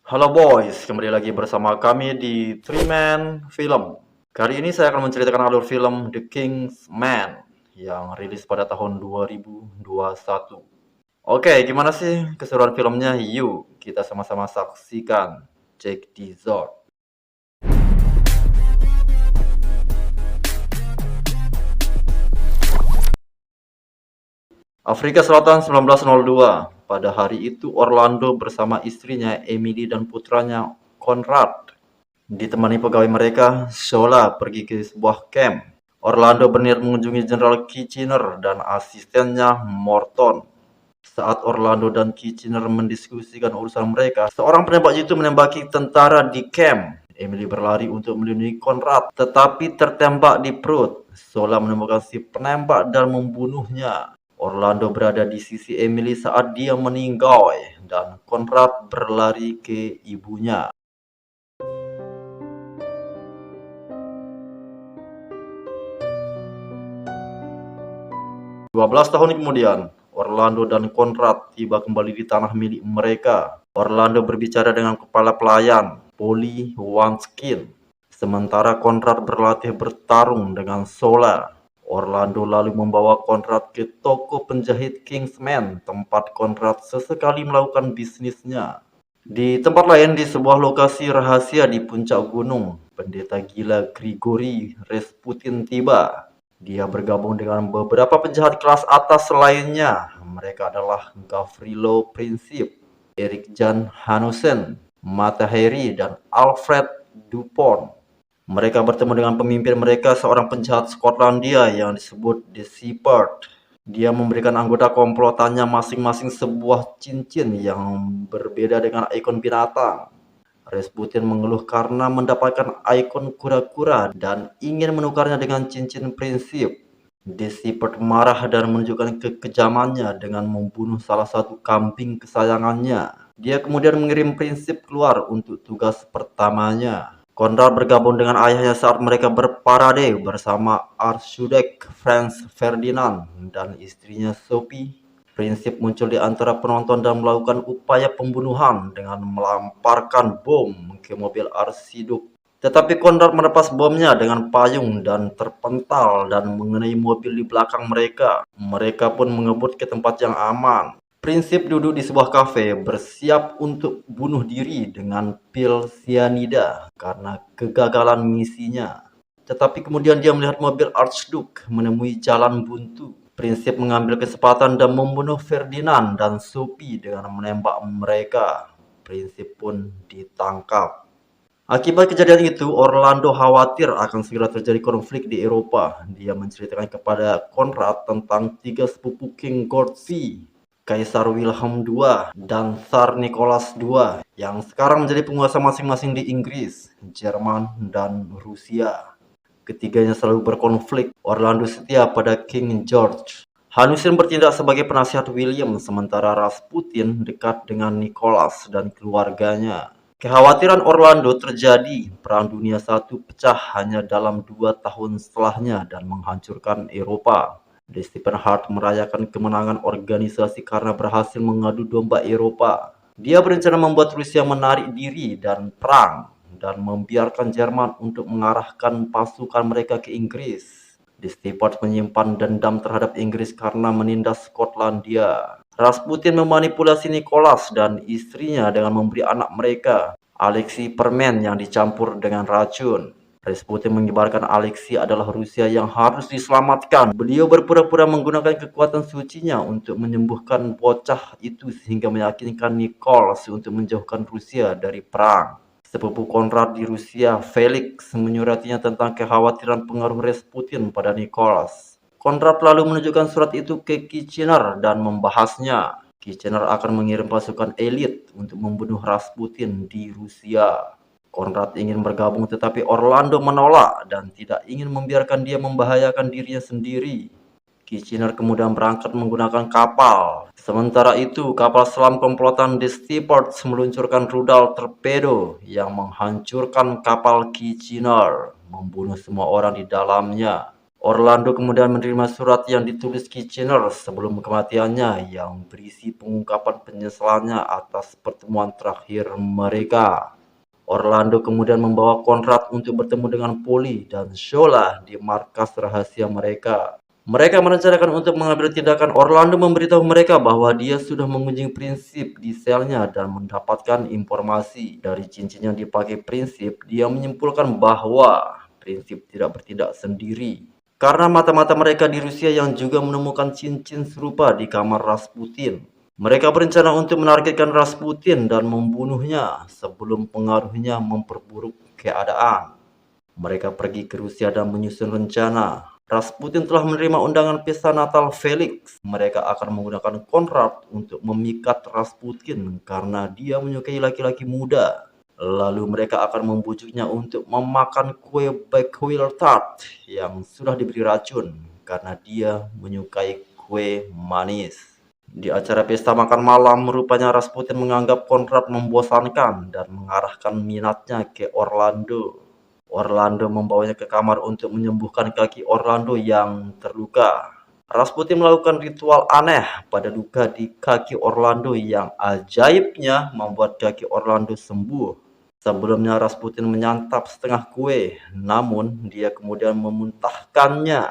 Halo boys, kembali lagi bersama kami di Three Man Film. Kali ini saya akan menceritakan alur film The King's Man yang rilis pada tahun 2021. Oke, gimana sih keseruan filmnya? Yuk, kita sama-sama saksikan. Check this out. Afrika Selatan 1902. Pada hari itu Orlando bersama istrinya Emily dan putranya Conrad ditemani pegawai mereka, Shola, pergi ke sebuah camp. Orlando berniat mengunjungi Jenderal Kitchener dan asistennya Morton. Saat Orlando dan Kitchener mendiskusikan urusan mereka, seorang penembak jitu menembaki tentara di camp. Emily berlari untuk melindungi Conrad, tetapi tertembak di perut. Shola menemukan si penembak dan membunuhnya. Orlando berada di sisi Emily saat dia meninggal, dan Conrad berlari ke ibunya. 12 tahun kemudian, Orlando dan Conrad tiba kembali di tanah milik mereka. Orlando berbicara dengan kepala pelayan, Polly Wanskin, sementara Conrad berlatih bertarung dengan Sola. Orlando lalu membawa Conrad ke toko penjahit Kingsman, tempat Conrad sesekali melakukan bisnisnya. Di tempat lain, di sebuah lokasi rahasia di puncak gunung, pendeta gila Grigory Rasputin tiba. Dia bergabung dengan beberapa penjahat kelas atas lainnya. Mereka adalah Gavrilo Princip, Erik Jan Hanussen, Mata Hari, dan Alfred Dupont. Mereka bertemu dengan pemimpin mereka, seorang penjahat Skotlandia yang disebut The Shepherd. Dia memberikan anggota komplotannya masing-masing sebuah cincin yang berbeda dengan ikon binatang. Rasputin mengeluh karena mendapatkan ikon kura-kura dan ingin menukarnya dengan cincin prinsip. Shepherd marah dan menunjukkan kekejamannya dengan membunuh salah satu kambing kesayangannya. Dia kemudian mengirim prinsip keluar untuk tugas pertamanya. Conrad bergabung dengan ayahnya saat mereka berparade bersama Archduke Franz Ferdinand dan istrinya Sophie. Prinsip muncul di antara penonton dan melakukan upaya pembunuhan dengan melemparkan bom ke mobil Archduke. Tetapi Conrad melepas bomnya dengan payung dan terpental dan mengenai mobil di belakang mereka. Mereka pun mengebut ke tempat yang aman. Prinsip duduk di sebuah kafe bersiap untuk bunuh diri dengan pil cyanida karena kegagalan misinya. Tetapi kemudian dia melihat mobil Archduke menemui jalan buntu. Prinsip mengambil kesempatan dan membunuh Ferdinand dan Sophie dengan menembak mereka. Prinsip pun ditangkap. Akibat kejadian itu, Orlando khawatir akan segera terjadi konflik di Eropa. Dia menceritakan kepada Conrad tentang tiga sepupu King Gortsy, Kaisar Wilhelm II, dan Tsar Nicholas II, yang sekarang menjadi penguasa masing-masing di Inggris, Jerman, dan Rusia. Ketiganya selalu berkonflik. Orlando setia pada King George. Hanussen bertindak sebagai penasihat William, sementara Rasputin dekat dengan Nicholas dan keluarganya. Kekhawatiran Orlando terjadi. Perang Dunia I pecah hanya dalam 2 tahun setelahnya dan menghancurkan Eropa. Stephen Hart merayakan kemenangan organisasi karena berhasil mengadu domba Eropa. Dia berencana membuat Rusia menarik diri dan perang, dan membiarkan Jerman untuk mengarahkan pasukan mereka ke Inggris. Stephen menyimpan dendam terhadap Inggris karena menindas Skotlandia. Rasputin memanipulasi Nicholas dan istrinya dengan memberi anak mereka, Alexei, permen yang dicampur dengan racun. Rasputin menyebarkan Alexei adalah Rusia yang harus diselamatkan. Beliau berpura-pura menggunakan kekuatan sucinya untuk menyembuhkan bocah itu sehingga meyakinkan Nicholas untuk menjauhkan Rusia dari perang. Sepupu Conrad di Rusia, Felix, menyuratinya tentang kekhawatiran pengaruh Rasputin pada Nicholas. Conrad lalu menunjukkan surat itu ke Kitchener dan membahasnya. Kitchener akan mengirim pasukan elit untuk membunuh Rasputin di Rusia. Conrad ingin bergabung tetapi Orlando menolak dan tidak ingin membiarkan dia membahayakan dirinya sendiri. Kitchener kemudian berangkat menggunakan kapal. Sementara itu, kapal selam komplotan The Shepherd meluncurkan rudal torpedo yang menghancurkan kapal Kitchener, membunuh semua orang di dalamnya. Orlando kemudian menerima surat yang ditulis Kitchener sebelum kematiannya yang berisi pengungkapan penyesalannya atas pertemuan terakhir mereka. Orlando kemudian membawa Conrad untuk bertemu dengan Polly dan Shola di markas rahasia mereka. Mereka merencanakan untuk mengambil tindakan. Orlando memberitahu mereka bahwa dia sudah mengunjungi Prinsip di selnya dan mendapatkan informasi dari cincin yang dipakai Prinsip. Dia menyimpulkan bahwa Prinsip tidak bertindak sendiri karena mata-mata mereka di Rusia yang juga menemukan cincin serupa di kamar Rasputin. Mereka berencana untuk menargetkan Rasputin dan membunuhnya sebelum pengaruhnya memperburuk keadaan. Mereka pergi ke Rusia dan menyusun rencana. Rasputin telah menerima undangan pesta Natal Felix. Mereka akan menggunakan Conrad untuk memikat Rasputin karena dia menyukai laki-laki muda. Lalu mereka akan membujuknya untuk memakan kue Bakewell Tart yang sudah diberi racun karena dia menyukai kue manis. Di acara pesta makan malam, rupanya Rasputin menganggap Conrad membosankan dan mengarahkan minatnya ke Orlando. Orlando membawanya ke kamar untuk menyembuhkan kaki Orlando yang terluka. Rasputin melakukan ritual aneh pada luka di kaki Orlando yang ajaibnya membuat kaki Orlando sembuh. Sebelumnya Rasputin menyantap setengah kue, namun dia kemudian memuntahkannya.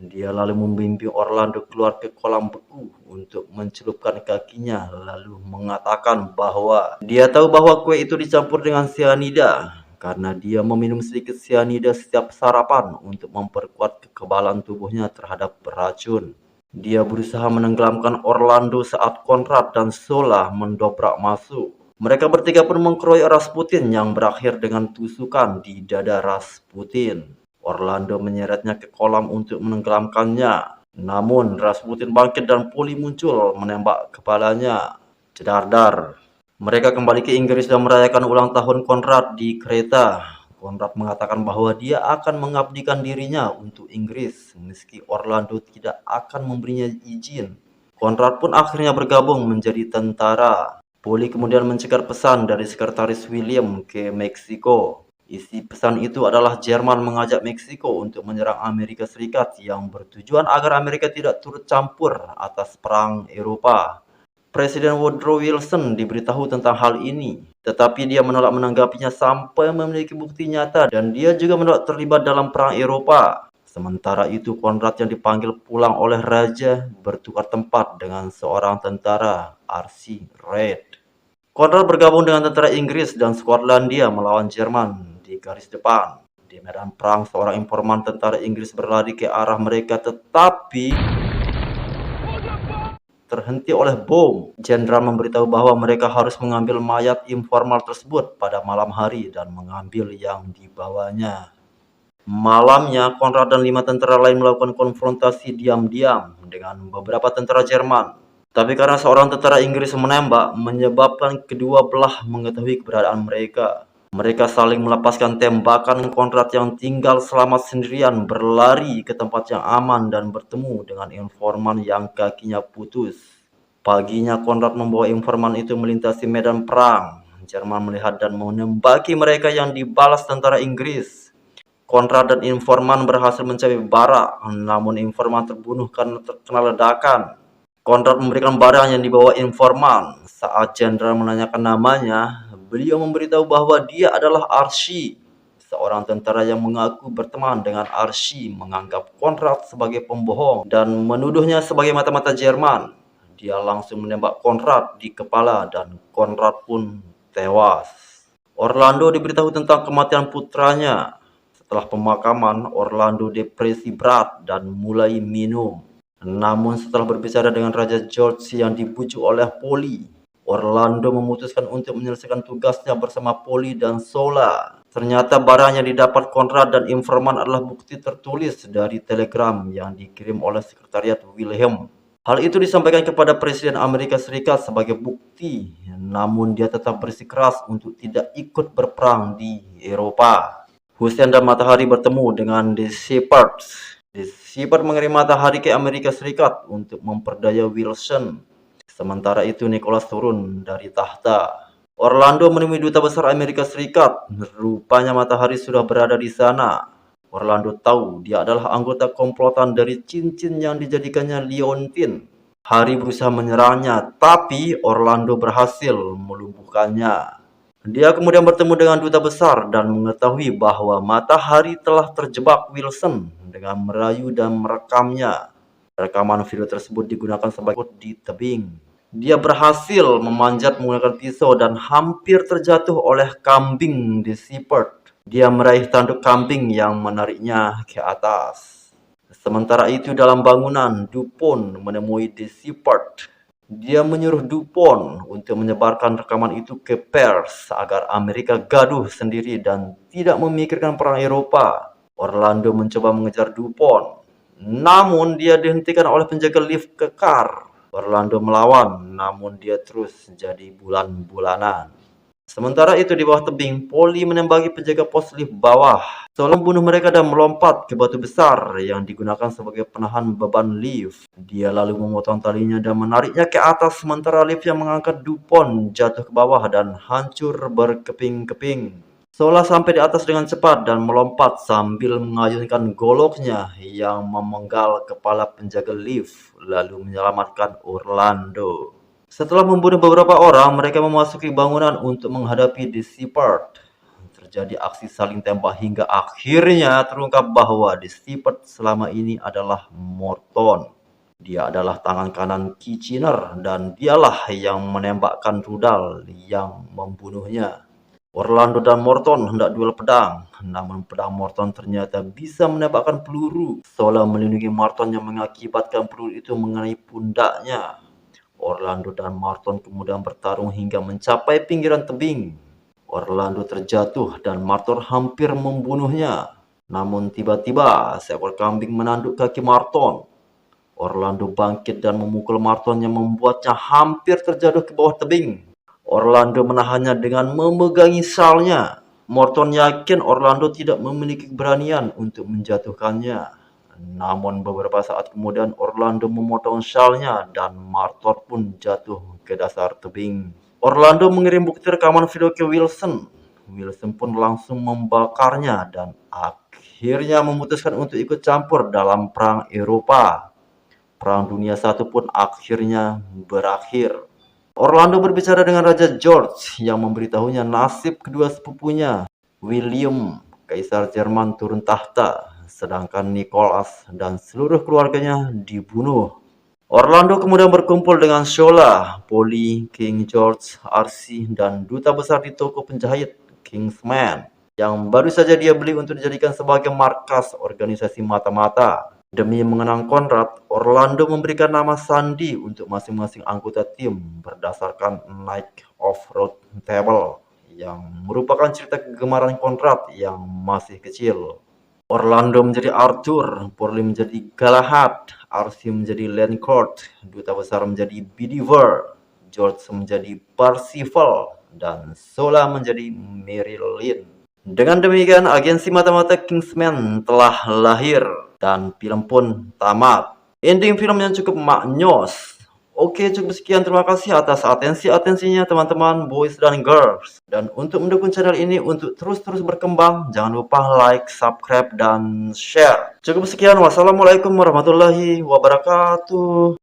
Dia lalu membimbing Orlando keluar ke kolam beku untuk mencelupkan kakinya, lalu mengatakan bahwa dia tahu bahwa kue itu dicampur dengan cyanida karena dia meminum sedikit cyanida setiap sarapan untuk memperkuat kekebalan tubuhnya terhadap beracun. Dia berusaha menenggelamkan Orlando saat Conrad dan Shola mendobrak masuk. Mereka bertiga pun mengkeroyok Rasputin yang berakhir dengan tusukan di dada Rasputin. Orlando menyeretnya ke kolam untuk menenggelamkannya. Namun Rasputin bangkit dan Polly muncul menembak kepalanya. Jedar-dar. Mereka kembali ke Inggris dan merayakan ulang tahun Conrad di kereta. Conrad mengatakan bahwa dia akan mengabdikan dirinya untuk Inggris meski Orlando tidak akan memberinya izin. Conrad pun akhirnya bergabung menjadi tentara. Polly kemudian mencegat pesan dari sekretaris William ke Meksiko. Isi pesan itu adalah Jerman mengajak Meksiko untuk menyerang Amerika Serikat yang bertujuan agar Amerika tidak turut campur atas perang Eropa. Presiden Woodrow Wilson diberitahu tentang hal ini, tetapi dia menolak menanggapinya sampai memiliki bukti nyata dan dia juga menolak terlibat dalam perang Eropa. Sementara itu, Conrad yang dipanggil pulang oleh Raja bertukar tempat dengan seorang tentara, R.C. Reid. Conrad bergabung dengan tentara Inggris dan Skotlandia melawan Jerman di garis depan. Di medan perang, seorang informan tentara Inggris berlari ke arah mereka tetapi terhenti oleh bom. Jenderal memberitahu bahwa mereka harus mengambil mayat informal tersebut pada malam hari dan mengambil yang dibawanya. Malamnya, Conrad dan 5 tentara lain melakukan konfrontasi diam-diam dengan beberapa tentara Jerman. Tapi karena seorang tentara Inggris menembak, menyebabkan kedua belah mengetahui keberadaan mereka. Mereka saling melepaskan tembakan. Conrad yang tinggal selamat sendirian berlari ke tempat yang aman dan bertemu dengan informan yang kakinya putus. Paginya Conrad membawa informan itu melintasi medan perang. Jerman melihat dan menembaki mereka yang dibalas tentara Inggris. Conrad dan informan berhasil mencapai barak, namun informan terbunuh karena terkena ledakan. Conrad memberikan barang yang dibawa informan. Saat jenderal menanyakan namanya, beliau memberitahu bahwa dia adalah Archie. Seorang tentara yang mengaku berteman dengan Archie menganggap Conrad sebagai pembohong dan menuduhnya sebagai mata-mata Jerman. Dia langsung menembak Conrad di kepala dan Conrad pun tewas. Orlando diberitahu tentang kematian putranya. Setelah pemakaman, Orlando depresi berat dan mulai minum. Namun setelah berbicara dengan Raja George yang dibujuk oleh Polly, Orlando memutuskan untuk menyelesaikan tugasnya bersama Polly dan Shola. Ternyata barang yang didapat Conrad dan informan adalah bukti tertulis dari telegram yang dikirim oleh sekretariat Wilhelm. Hal itu disampaikan kepada Presiden Amerika Serikat sebagai bukti, namun dia tetap bersikeras untuk tidak ikut berperang di Eropa. Hussein dan Matahari bertemu dengan The Shepherds. The Shepherd mengirim Matahari ke Amerika Serikat untuk memperdaya Wilson. Sementara itu Nicholas turun dari tahta. Orlando menemui duta besar Amerika Serikat. Rupanya matahari sudah berada di sana. Orlando tahu dia adalah anggota komplotan dari cincin yang dijadikannya liontin. Harry berusaha menyerangnya, tapi Orlando berhasil melumpuhkannya. Dia kemudian bertemu dengan duta besar dan mengetahui bahwa matahari telah terjebak Wilson dengan merayu dan merekamnya. Rekaman video tersebut digunakan sebagai di tebing. Dia berhasil memanjat menggunakan pisau dan hampir terjatuh oleh kambing di Seaport. Dia meraih tanduk kambing yang menariknya ke atas. Sementara itu dalam bangunan, Dupont menemui di Seaport. Dia menyuruh Dupont untuk menyebarkan rekaman itu ke pers agar Amerika gaduh sendiri dan tidak memikirkan perang Eropa. Orlando mencoba mengejar Dupont, namun dia dihentikan oleh penjaga lift kekar. Orlando melawan, namun dia terus jadi bulan-bulanan. Sementara itu di bawah tebing, Polly menembaki penjaga pos lift bawah. Seolah membunuh mereka dan melompat ke batu besar yang digunakan sebagai penahan beban lift. Dia lalu memotong talinya dan menariknya ke atas sementara lift yang mengangkat Dupont jatuh ke bawah dan hancur berkeping-keping. Seolah sampai di atas dengan cepat dan melompat sambil mengayunkan goloknya yang memenggal kepala penjaga lift lalu menyelamatkan Orlando. Setelah membunuh beberapa orang, mereka memasuki bangunan untuk menghadapi The Seaport. Terjadi aksi saling tembak hingga akhirnya terungkap bahwa The Seaport selama ini adalah Morton. Dia adalah tangan kanan Kitchener dan dialah yang menembakkan rudal yang membunuhnya. Orlando dan Morton hendak duel pedang, namun pedang Morton ternyata bisa menembakkan peluru. Seolah melindungi Morton yang mengakibatkan peluru itu mengenai pundaknya. Orlando dan Morton kemudian bertarung hingga mencapai pinggiran tebing. Orlando terjatuh dan Morton hampir membunuhnya. Namun tiba-tiba seekor kambing menanduk kaki Morton. Orlando bangkit dan memukul Morton yang membuatnya hampir terjatuh ke bawah tebing. Orlando menahannya dengan memegangi salnya. Morton yakin Orlando tidak memiliki keberanian untuk menjatuhkannya. Namun beberapa saat kemudian Orlando memotong salnya dan Morton pun jatuh ke dasar tebing. Orlando mengirim bukti rekaman video ke Wilson. Wilson pun langsung membakarnya dan akhirnya memutuskan untuk ikut campur dalam perang Eropa. Perang Dunia I pun akhirnya berakhir. Orlando berbicara dengan Raja George yang memberitahunya nasib kedua sepupunya, William, Kaisar Jerman turun tahta, sedangkan Nicholas dan seluruh keluarganya dibunuh. Orlando kemudian berkumpul dengan Shola, Polly, King George, Archie, dan duta besar di toko penjahit, Kingsman, yang baru saja dia beli untuk dijadikan sebagai markas organisasi mata-mata. Demi mengenang Conrad, Orlando memberikan nama sandi untuk masing-masing anggota tim berdasarkan Night of Round Table, yang merupakan cerita kegemaran Conrad yang masih kecil. Orlando menjadi Arthur, Polly menjadi Galahad, Archie menjadi Lancelot, duta besar menjadi Bedivere, George menjadi Percival, dan Shola menjadi Marilyn. Dengan demikian, agensi mata-mata Kingsman telah lahir dan film pun tamat. Ending film yang cukup maknyos. Oke, cukup sekian. Terima kasih atas atensinya teman-teman, boys dan girls. Dan untuk mendukung channel ini untuk terus-terus berkembang, jangan lupa like, subscribe, dan share. Cukup sekian. Wassalamualaikum warahmatullahi wabarakatuh.